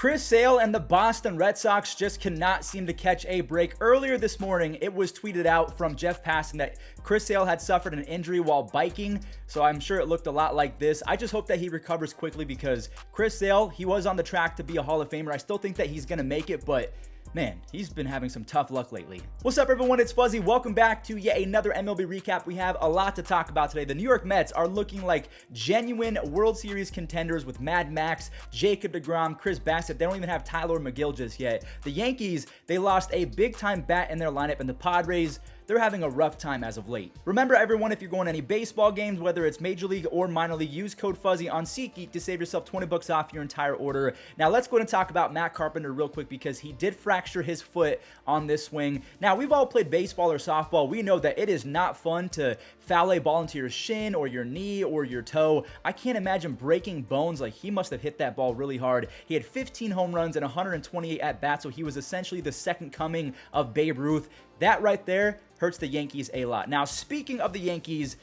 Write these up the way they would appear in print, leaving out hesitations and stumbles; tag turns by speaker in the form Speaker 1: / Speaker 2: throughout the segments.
Speaker 1: Chris Sale and the Boston Red Sox just cannot seem to catch a break. Earlier this morning, it was tweeted out from Jeff Passan that Chris Sale had suffered an injury while biking, so I'm sure it looked a lot like this. I just hope that he recovers quickly because Chris Sale, he was on the track to be a Hall of Famer. I still think that he's going to make it, but man, he's been having some tough luck lately. What's up, everyone? It's Fuzzy. Welcome back to yet another MLB recap. We have a lot to talk about today. The New York Mets are looking like genuine World Series contenders with Mad Max, Jacob deGrom, Chris Bassett. They don't even have Tyler McGill just yet. The Yankees, they lost a big-time bat in their lineup, and the Padres, they're having a rough time as of late. Remember, everyone, if you're going to any baseball games, whether it's Major League or minor league, use code Fuzzy on SeatGeek to save yourself $20 off your entire order. Now, let's go ahead and talk about Matt Carpenter real quick because he did fracture his foot on this swing. Now, we've all played baseball or softball. We know that it is not fun to foul a ball into your shin or your knee or your toe. I can't imagine breaking bones. Like, he must have hit that ball really hard. He had 15 home runs and 128 at-bats, so he was essentially the second coming of Babe Ruth. That right there hurts the Yankees a lot. Now, speaking of the Yankees,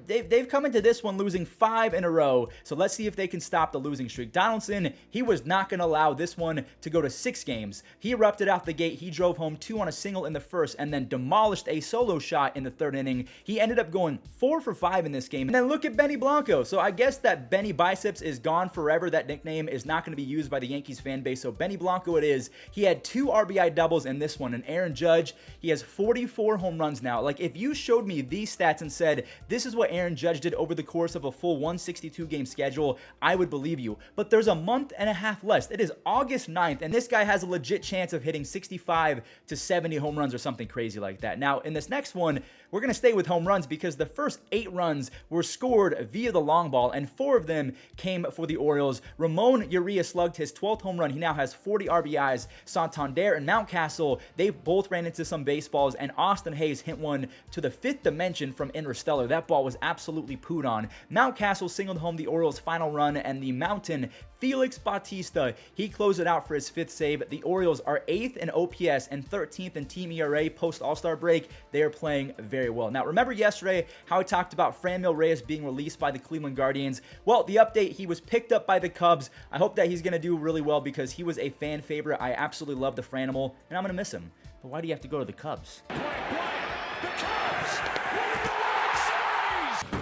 Speaker 1: they've come into this one losing 5 in a row, so let's see if they can stop the losing streak. Donaldson, he was not going to allow this one to go to 6 games. He erupted out the gate. He drove home 2 on a single in the first and then demolished a solo shot in the third inning. He ended up going 4 for 5 in this game. And then look at Benny Blanco. So I guess that Benny Biceps is gone forever. That nickname is not going to be used by the Yankees fan base, so Benny Blanco it is. He had 2 RBI doubles in this one, and Aaron Judge, he has 44 home runs now. Like, if you showed me these stats and said, this is what Aaron Judge did over the course of a full 162 game schedule, I would believe you. But there's a month and a half left. It is August 9th, and this guy has a legit chance of hitting 65 to 70 home runs or something crazy like that. Now, in this next one, we're going to stay with home runs because the first 8 runs were scored via the long ball, and 4 of them came for the Orioles. Ramon Urias slugged his 12th home run. He now has 40 RBIs. Santander and Mountcastle, they both ran into some baseballs, and Austin Hayes hit one to the 5th dimension from Interstellar. That ball was absolutely pooed on. Mountcastle singled home the Orioles' final run, and the Mountain, Felix Bautista, he closed it out for his 5th save. The Orioles are 8th in OPS and 13th in team ERA post All-Star break. They are playing very well. Now, remember yesterday how I talked about Franmil Reyes being released by the Cleveland Guardians? Well, the update, he was picked up by the Cubs. I hope that he's going to do really well because he was a fan favorite. I absolutely love the Franimal, and I'm going to miss him. But why do you have to go to the Cubs?
Speaker 2: The Cubs win the World Series!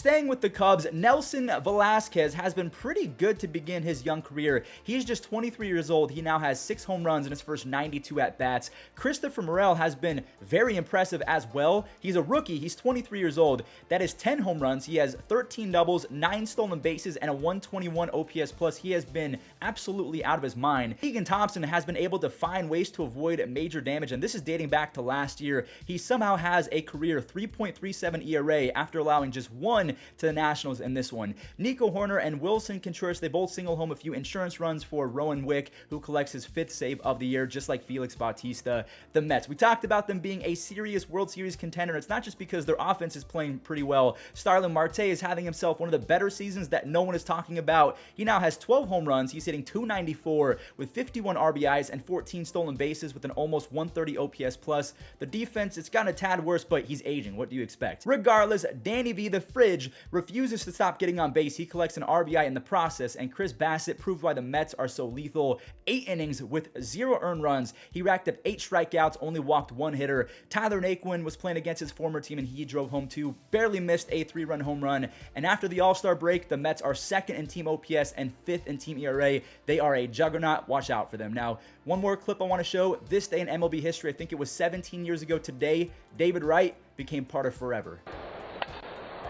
Speaker 1: Staying with the Cubs, Nelson Velasquez has been pretty good to begin his young career. He's just 23 years old. He now has 6 home runs in his first 92 at-bats. Christopher Morel has been very impressive as well. He's a rookie. He's 23 years old. That is 10 home runs. He has 13 doubles, 9 stolen bases, and a 121 OPS plus. He has been absolutely out of his mind. Keegan Thompson has been able to find ways to avoid major damage, and this is dating back to last year. He somehow has a career 3.37 ERA after allowing just 1 to the Nationals in this one. Nico Horner and Wilson Contreras, they both single home a few insurance runs for Rowan Wick, who collects his 5th save of the year, just like Felix Bautista. The Mets, we talked about them being a serious World Series contender. It's not just because their offense is playing pretty well. Starling Marte is having himself one of the better seasons that no one is talking about. He now has 12 home runs. He's hitting .294 with 51 RBIs and 14 stolen bases with an almost 130 OPS plus. The defense, it's gotten a tad worse, but he's aging. What do you expect? Regardless, Danny V, the Fridge, refuses to stop getting on base. He collects an RBI in the process, and Chris Bassett proved why the Mets are so lethal. 8 innings with 0 earned runs. He racked up 8 strikeouts, only walked 1 hitter. Tyler Naquin was playing against his former team, and he drove home 2. Barely missed a 3-run home run. And after the All-Star break, the Mets are 2nd in team OPS and 5th in team ERA. They are a juggernaut. Watch out for them. Now, one more clip I want to show. This day in MLB history, I think it was 17 years ago today, David Wright became part of Forever.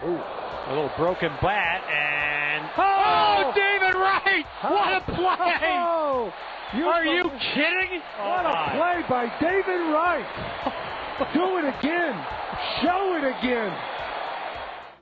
Speaker 3: Ooh. A little broken bat, and
Speaker 2: Oh, David Wright! What a play!
Speaker 3: Oh,
Speaker 2: Are you kidding?
Speaker 3: what a play by David Wright! Do it again! Show it again!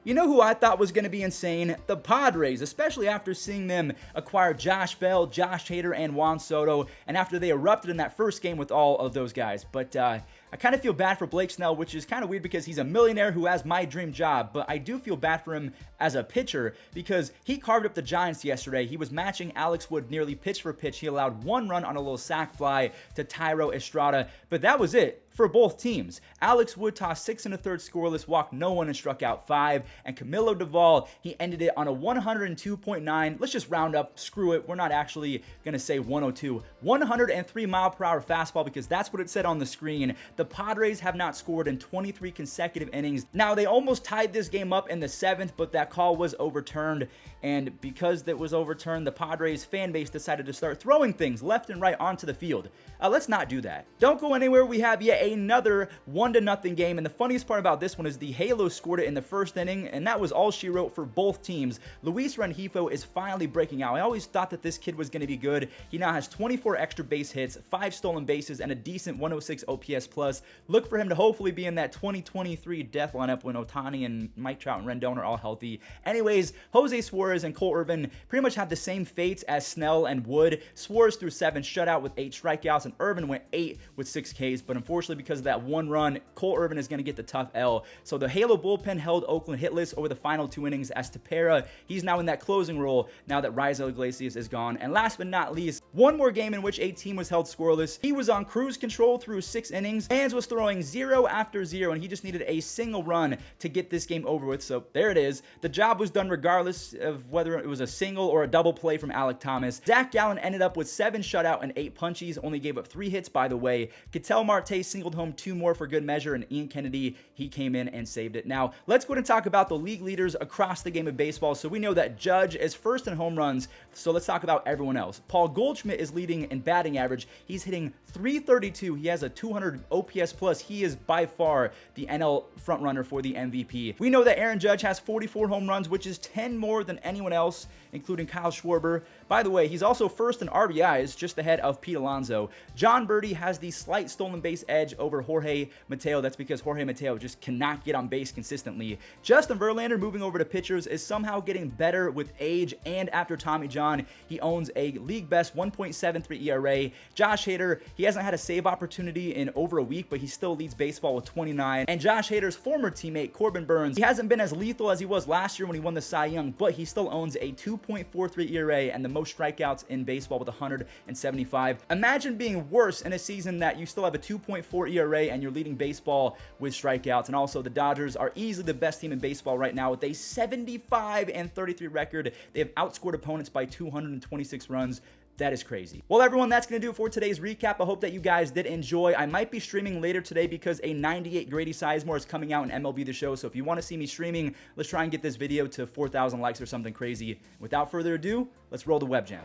Speaker 1: You know who I thought was going to be insane? The Padres, especially after seeing them acquire Josh Bell, Josh Hader, and Juan Soto, and after they erupted in that first game with all of those guys. But I kind of feel bad for Blake Snell, which is kind of weird because he's a millionaire who has my dream job, but I do feel bad for him as a pitcher because he carved up the Giants yesterday. He was matching Alex Wood nearly pitch for pitch. He allowed 1 run on a little sac fly to Tyro Estrada, but that was it for both teams. Alex Wood tossed 6 1/3 scoreless, walked no one, and struck out 5. And Camilo Duvall, he ended it on a 102.9. Let's just round up. Screw it. We're not actually going to say 102. 103 mile-per-hour fastball because that's what it said on the screen. The Padres have not scored in 23 consecutive innings. Now, they almost tied this game up in the 7th, but that call was overturned. And because that was overturned, the Padres fan base decided to start throwing things left and right onto the field. Let's not do that. Don't go anywhere. We have yet another 1-0 game. And the funniest part about this one is the Halo scored it in the first inning, and that was all she wrote for both teams. Luis Rengifo is finally breaking out. I always thought that this kid was going to be good. He now has 24 extra base hits, 5 stolen bases, and a decent 106 OPS plus. Look for him to hopefully be in that 2023 death lineup when Ohtani and Mike Trout and Rendon are all healthy. Anyways, Jose Suarez and Cole Irvin pretty much have the same fates as Snell and Wood. Suarez threw 7 shutout with 8 strikeouts, and Irvin went 8 with 6 Ks, but unfortunately because of that one run, Cole Irvin is going to get the tough L. So the Halo bullpen held Oakland hitless over the final 2 innings as Tepera, he's now in that closing role now that Raisel Iglesias is gone. And last but not least, one more game in which a team was held scoreless. He was on cruise control through 6 innings. Fans was throwing 0 after 0, and he just needed a single run to get this game over with. So there it is. The job was done regardless of whether it was a single or a double play from Alek Thomas. Zach Gallen ended up with 7 shutout and 8 punchies, only gave up 3 hits, by the way. Ketel Marte singled home 2 more for good measure, and Ian Kennedy, he came in and saved it. Now, let's go ahead and talk about the league leaders across the game of baseball. So we know that Judge is first in home runs, so let's talk about everyone else. Paul Goldschmidt is leading in batting average. He's hitting .332. He has a 200 OPS plus. He is by far the NL frontrunner for the MVP. We know that Aaron Judge has 44 home runs, which is 10 more than anyone else, including Kyle Schwarber. By the way, he's also first in RBIs, just ahead of Pete Alonso. John Birdie has the slight stolen base edge over Jorge Mateo. That's because Jorge Mateo just cannot get on base consistently. Justin Verlander, moving over to pitchers, is somehow getting better with age, and after Tommy John, he owns a league best 1.73 ERA. Josh Hader, he hasn't had a save opportunity in over a week, but he still leads baseball with 29. And Josh Hader's former teammate, Corbin Burns, he hasn't been as lethal as he was last year when he won the Cy Young, but he still owns a 2.43 ERA and the most strikeouts in baseball with 175. Imagine being worse in a season that you still have a 2.4 ERA and you're leading baseball with strikeouts. And also, the Dodgers are easily the best team in baseball right now with a 75-33 record. They have outscored opponents by 226 runs. That is crazy. Well, everyone, that's going to do it for today's recap. I hope that you guys did enjoy. I might be streaming later today because a 98 Grady Sizemore is coming out in MLB The Show. So if you want to see me streaming, let's try and get this video to 4,000 likes or something crazy. Without further ado, let's roll the web gems.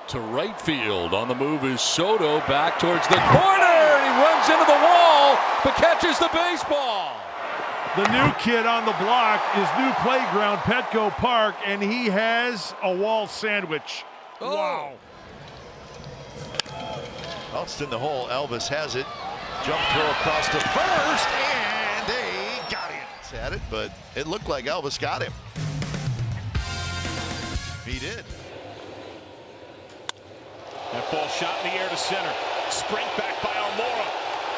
Speaker 4: To right field. On the move is Soto back towards the corner. And he runs into the wall, but catches the baseball.
Speaker 3: The new kid on the block is new playground, Petco Park, and he has a wall sandwich.
Speaker 4: Oh.
Speaker 3: Wow.
Speaker 5: Bounced in the hole. Elvis has it. Jump throw across to first, and they got him. At it, but it looked like Elvis got him. He did.
Speaker 2: That ball shot in the air to center. Sprint back by Almora.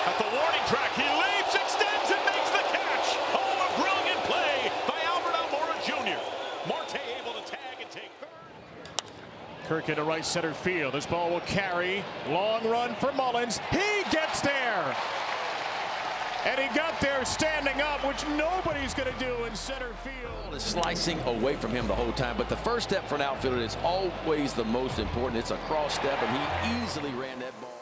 Speaker 2: At the warning track, he leaps, extends, and makes the catch. Oh, a brilliant play by Albert Almora Jr. Marte able to tag and take third. Kirk into right center field. This ball will carry. Long run for Mullins. He gets there. And he got there standing up, which nobody's going to do in center field.
Speaker 6: Is slicing away from him the whole time, but the first step for an outfielder is always the most important. It's a cross step, and he easily ran that ball.